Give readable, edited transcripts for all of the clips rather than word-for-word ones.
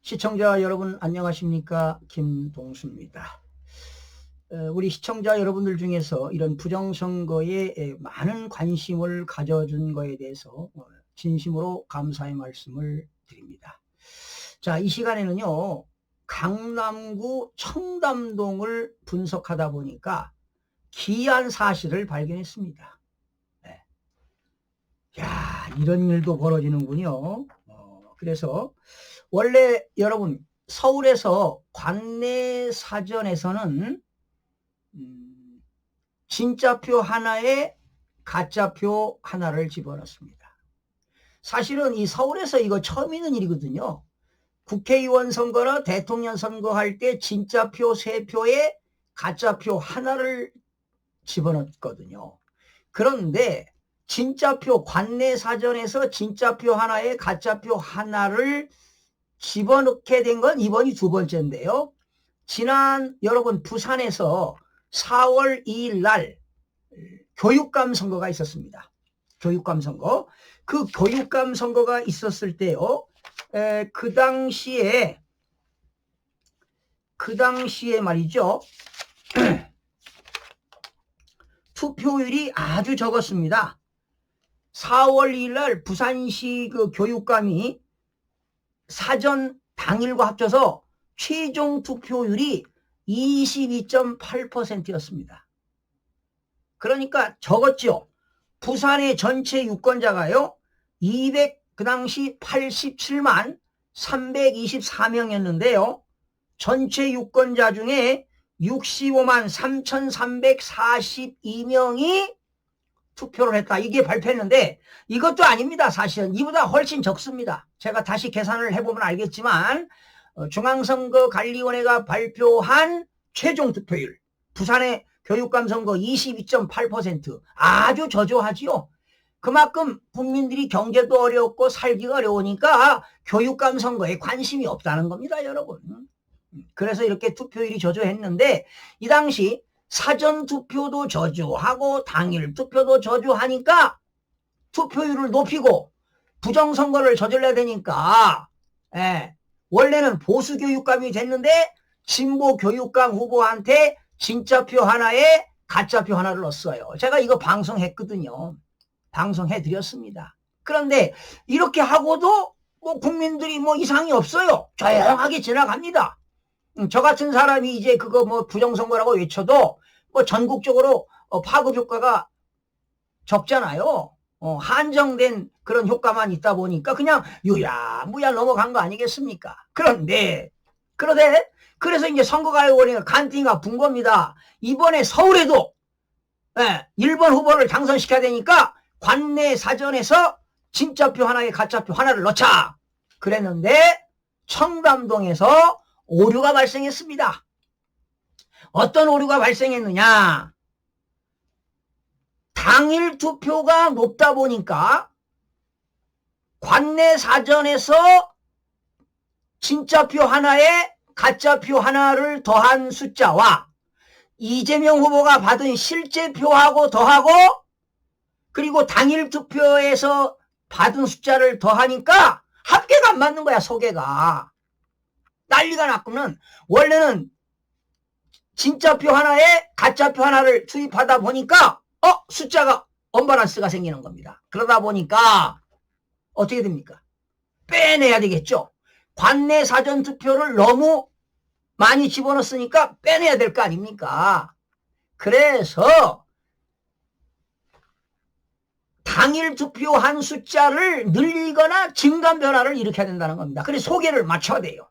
시청자 여러분 안녕하십니까? 김동수입니다. 우리 시청자 여러분들 중에서 이런 부정선거에 많은 관심을 가져준 거에 대해서 진심으로 감사의 말씀을 드립니다. 자, 이 시간에는요, 강남구 청담동을 분석하다 보니까 기이한 사실을 발견했습니다. 네. 야, 이런 일도 벌어지는군요. 그래서 원래 여러분 서울에서 관내사전에서는 진짜표 하나에 가짜표 하나를 집어넣습니다. 사실은 이 서울에서 이거 처음 있는 일이거든요. 국회의원 선거나 대통령 선거할 때 진짜표 3표에 가짜표 하나를 집어넣거든요. 그런데 진짜표 관내사전에서 진짜표 하나에 가짜표 하나를 집어넣게 된 건 이번이 2번째인데요. 지난 여러분 부산에서 4월 2일 날 교육감 선거가 있었습니다. 교육감 선거. 그 교육감 선거가 있었을 때요. 그 당시에 말이죠. 투표율이 아주 적었습니다. 4월 2일 날 부산시 그 교육감이 사전 당일과 합쳐서 최종 투표율이 22.8%였습니다. 그러니까 적었죠. 부산의 전체 유권자가요, 그 당시 87만 324명이었는데요. 전체 유권자 중에 65만 3,342명이 투표를 했다. 이게 발표했는데 이것도 아닙니다. 사실은 이보다 훨씬 적습니다. 제가 다시 계산을 해보면 알겠지만 중앙선거관리위원회가 발표한 최종 투표율 부산의 교육감 선거 22.8% 아주 저조하지요. 그만큼 국민들이 경제도 어렵고 살기가 어려우니까 교육감 선거에 관심이 없다는 겁니다, 여러분. 그래서 이렇게 투표율이 저조했는데 이 당시 사전투표도 저조하고 당일 투표도 저조하니까 투표율을 높이고 부정선거를 저질러야 되니까 원래는 보수교육감이 됐는데 진보교육감 후보한테 진짜표 하나에 가짜표 하나를 넣었어요. 제가 이거 방송했거든요. 방송해드렸습니다. 그런데 이렇게 하고도 뭐 국민들이 뭐 이상이 없어요. 조용하게 지나갑니다. 저 같은 사람이 이제 그거 뭐 부정선거라고 외쳐도 뭐 전국적으로 파급 효과가 적잖아요. 한정된 그런 효과만 있다 보니까 그냥 유야무야 넘어간 거 아니겠습니까? 그래서 이제 선거관리위원회가 간땡이가 분 겁니다. 이번에 서울에도 1번 후보를 당선시켜야 되니까 관내 사전에서 진짜표 하나에 가짜표 하나를 넣자. 그랬는데 청담동에서 오류가 발생했습니다. 어떤 오류가 발생했느냐? 당일 투표가 높다 보니까 관내 사전에서 진짜표 하나에 가짜표 하나를 더한 숫자와 이재명 후보가 받은 실제 표하고 더하고 그리고 당일 투표에서 받은 숫자를 더하니까 합계가 안 맞는 거야, 소개가. 난리가 났구는. 원래는 진짜표 하나에 가짜표 하나를 투입하다 보니까 숫자가 언밸런스가 생기는 겁니다. 그러다 보니까 어떻게 됩니까? 빼내야 되겠죠. 관내 사전 투표를 너무 많이 집어넣었으니까 빼내야 될 거 아닙니까? 그래서 당일 투표한 숫자를 늘리거나 증감 변화를 일으켜야 된다는 겁니다. 그래서 소개를 맞춰야 돼요.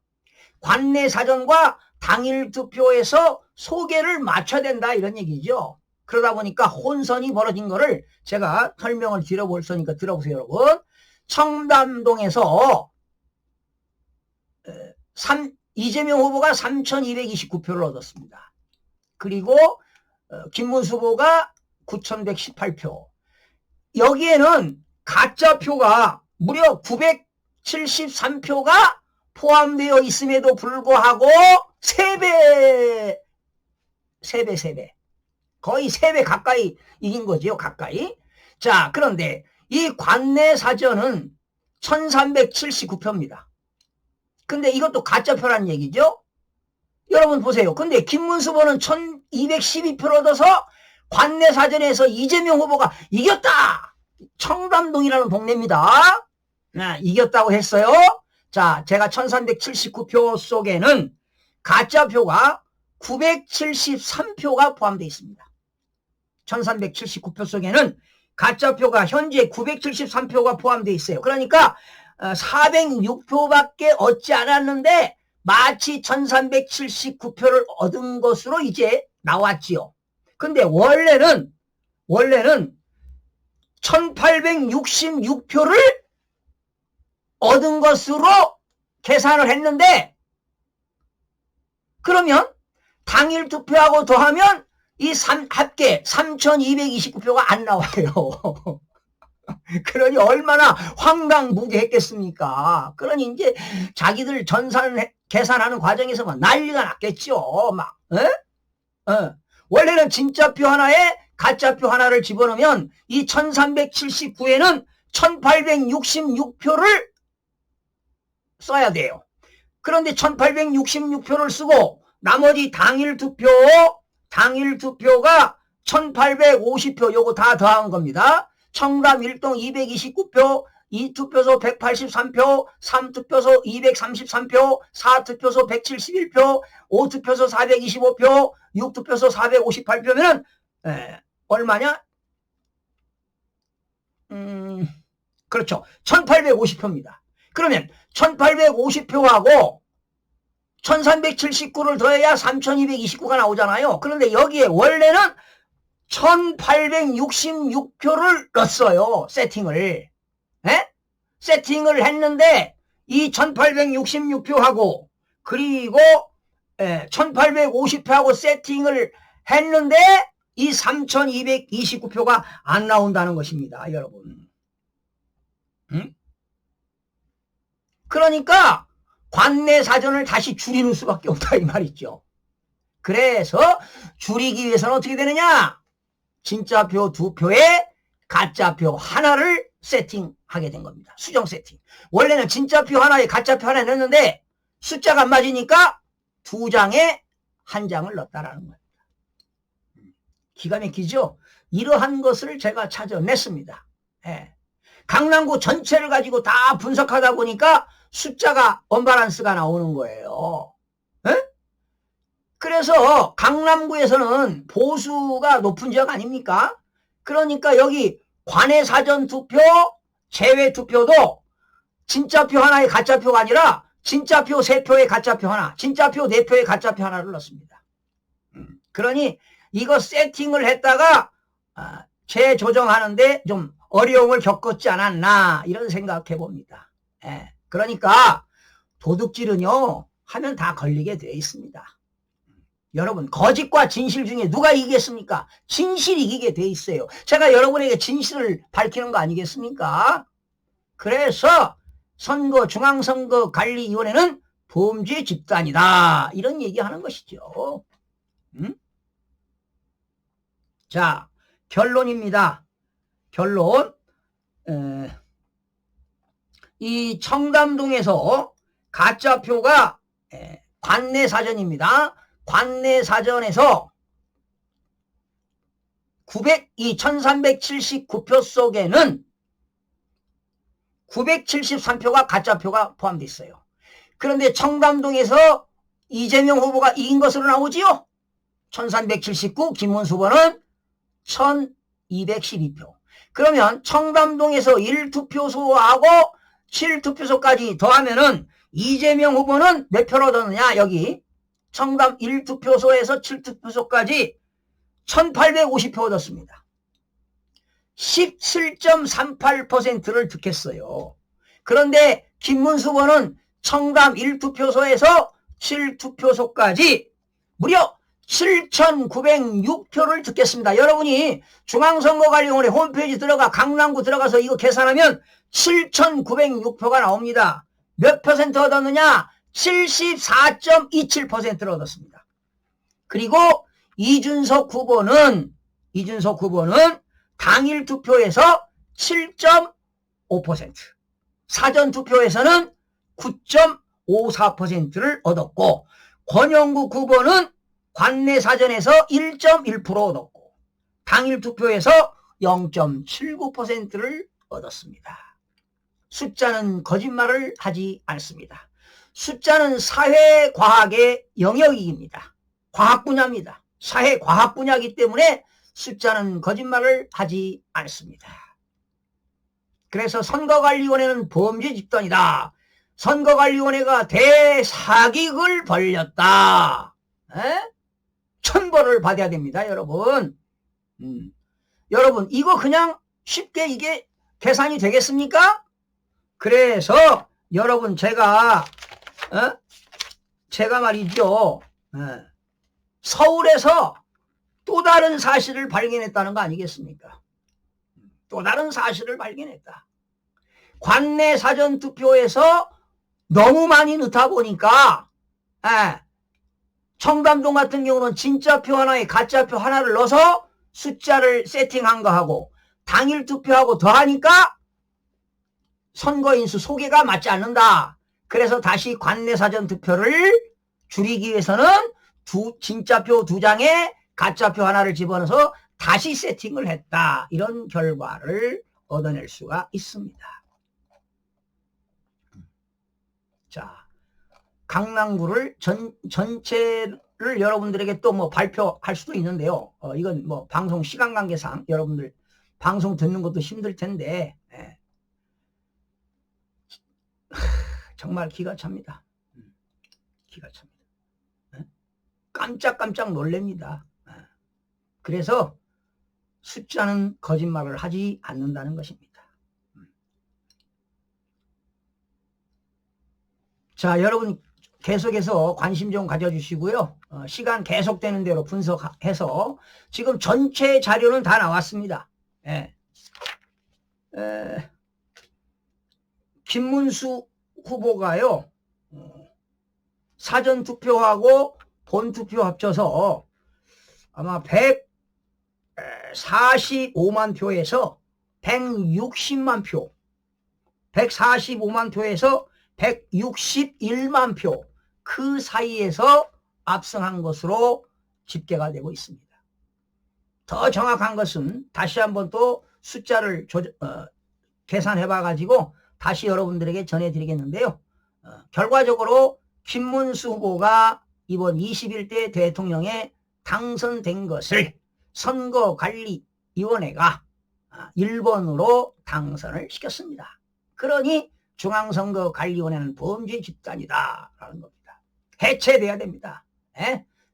관내 사전과 당일 투표에서 소개를 맞춰야 된다 이런 얘기죠. 그러다 보니까 혼선이 벌어진 거를 제가 설명을 드려볼 테니까 들어보세요, 여러분. 청담동에서 이재명 후보가 3,229표를 얻었습니다. 그리고 김문수 후보가 9,118표. 여기에는 가짜표가 무려 973표가 포함되어 있음에도 불구하고 3배. 거의 3배 가까이 이긴 거죠, 가까이. 자, 그런데 이 관내 사전은 1379표입니다. 근데 이것도 가짜표라는 얘기죠. 여러분 보세요. 근데 김문수 후보는 1212표를 얻어서 관내사전에서 이재명 후보가 이겼다. 청담동이라는 동네입니다. 이겼다고 했어요. 자, 제가 1379표 속에는 가짜표가 973표가 포함되어 있습니다. 1379표 속에는 가짜표가 현재 973표가 포함되어 있어요. 그러니까 406표밖에 얻지 않았는데 마치 1379표를 얻은 것으로 이제 나왔지요. 근데 원래는 1866표를 얻은 것으로 계산을 했는데, 그러면 당일 투표하고 더하면 이 합계 3229표가 안 나와요. 그러니 얼마나 황당무계했겠습니까? 그러니 이제 자기들 계산하는 과정에서만 난리가 났겠죠. 막, 원래는 진짜표 하나에 가짜표 하나를 집어넣으면 이 1379에는 1866표를 써야 돼요. 그런데 1866표를 쓰고 나머지 당일 투표가 1850표 요거 다 더한 겁니다. 청담 1동 229표, 2투표소 183표, 3투표소 233표, 4투표소 171표, 5투표소 425표, 6투표소 458표면은 얼마냐? 그렇죠. 1850표입니다. 그러면 1850표하고 1379를 더해야 3229가 나오잖아요. 그런데 여기에 원래는 1866표를 넣었어요. 세팅을. 세팅을 했는데 이 1866표하고 그리고 1850표하고 세팅을 했는데 이 3229표가 안 나온다는 것입니다. 여러분. 그러니까 관내 사전을 다시 줄이는 수밖에 없다 이 말이죠. 그래서 줄이기 위해서는 어떻게 되느냐? 진짜표 2표에 가짜표 하나를 세팅하게 된 겁니다. 수정 세팅. 원래는 진짜표 하나에 가짜표 하나 넣었는데 숫자가 안 맞으니까 2장에 1장을 넣었다라는 겁니다. 기가 막히죠? 이러한 것을 제가 찾아냈습니다. 강남구 전체를 가지고 다 분석하다 보니까 숫자가 언밸런스가 나오는 거예요. 그래서 강남구에서는 보수가 높은 지역 아닙니까? 그러니까 여기 관내 사전 투표, 제외 투표도 진짜표 하나에 가짜표가 아니라 진짜표 3표에 가짜표 하나, 진짜표 4표에 가짜표 하나를 넣습니다. 그러니 이거 세팅을 했다가 재조정하는데 좀 어려움을 겪었지 않았나 이런 생각해 봅니다. 그러니까 도둑질은요 하면 다 걸리게 되어 있습니다. 여러분 거짓과 진실 중에 누가 이기겠습니까? 진실이 이기게 돼 있어요. 제가 여러분에게 진실을 밝히는 거 아니겠습니까? 그래서 중앙선거관리위원회는 범죄 집단이다 이런 얘기하는 것이죠. 자, 결론입니다. 결론. 이 청담동에서 가짜표가 관내 사전입니다. 관내 사전에서 1379표 속에는 973표가 가짜표가 포함되어 있어요. 그런데 청담동에서 이재명 후보가 이긴 것으로 나오지요. 1379, 김문수 후보는 1212표. 그러면 청담동에서 1투표소하고 7투표소까지 더하면은 이재명 후보는 몇 표를 얻었느냐? 여기 청담 1투표소에서 7투표소까지 1850표 얻었습니다. 17.38%를 득했어요. 그런데 김문수 후보는 청담 1투표소에서 7투표소까지 무려 7,906표를 득했습니다. 여러분이 중앙선거관리위원회 홈페이지 들어가 강남구 들어가서 이거 계산하면 7,906표가 나옵니다. 몇 퍼센트 얻었느냐? 74.27%를 얻었습니다. 그리고 이준석 후보는 당일 투표에서 7.5%, 사전 투표에서는 0.54%를 얻었고, 권영국 후보는 관내 사전에서 1.1% 얻었고, 당일 투표에서 0.79%를 얻었습니다. 숫자는 거짓말을 하지 않습니다. 숫자는 사회과학의 영역입니다. 과학 분야입니다. 사회과학 분야이기 때문에 숫자는 거짓말을 하지 않습니다. 그래서 선거관리위원회는 범죄 집단이다. 선거관리위원회가 대사기극을 벌였다. 천벌을 받아야 됩니다, 여러분. 여러분, 이거 그냥 쉽게 이게 계산이 되겠습니까? 그래서 여러분, 제가 말이죠, 서울에서 또 다른 사실을 발견했다는 거 아니겠습니까? 또 다른 사실을 발견했다. 관내 사전투표에서 너무 많이 넣다 보니까 청담동 같은 경우는 진짜표 하나에 가짜표 하나를 넣어서 숫자를 세팅한 거하고 당일 투표하고 더하니까 선거인수 소개가 맞지 않는다. 그래서 다시 관내 사전투표를 줄이기 위해서는 진짜표 2장에 가짜표 하나를 집어넣어서 다시 세팅을 했다. 이런 결과를 얻어낼 수가 있습니다. 자, 강남구를 전체를 여러분들에게 또 뭐 발표할 수도 있는데요. 이건 뭐 방송 시간 관계상 여러분들 방송 듣는 것도 힘들 텐데, 정말 기가 찹니다. 기가 찹니다. 깜짝깜짝 놀랍니다. 그래서 숫자는 거짓말을 하지 않는다는 것입니다. 자, 여러분 계속해서 관심 좀 가져주시고요. 시간 계속되는 대로 분석해서 지금 전체 자료는 다 나왔습니다. 김문수 후보가요, 사전투표하고 본투표 합쳐서 아마 145만 표에서 160만 표, 145만 표에서 161만 표, 그 사이에서 압승한 것으로 집계가 되고 있습니다. 더 정확한 것은 다시 한번 또 숫자를 계산해 봐가지고 다시 여러분들에게 전해드리겠는데요. 결과적으로 김문수 후보가 이번 21대 대통령에 당선된 것을 선거관리위원회가 1번으로 당선을 시켰습니다. 그러니 중앙선거관리위원회는 범죄 집단이다 라는 겁니다. 해체돼야 됩니다.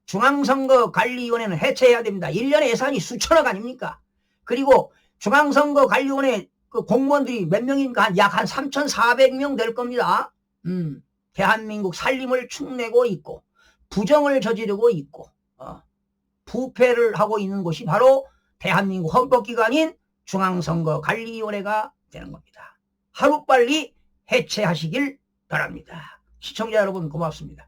중앙선거관리위원회는 해체해야 됩니다. 1년에 예산이 수천억 아닙니까? 그리고 중앙선거관리위원회 그 공무원들이 몇 명인가 약 한 3,400명 될 겁니다. 대한민국 살림을 축내고 있고 부정을 저지르고 있고 부패를 하고 있는 곳이 바로 대한민국 헌법기관인 중앙선거관리위원회가 되는 겁니다. 하루빨리 해체하시길 바랍니다. 시청자 여러분 고맙습니다.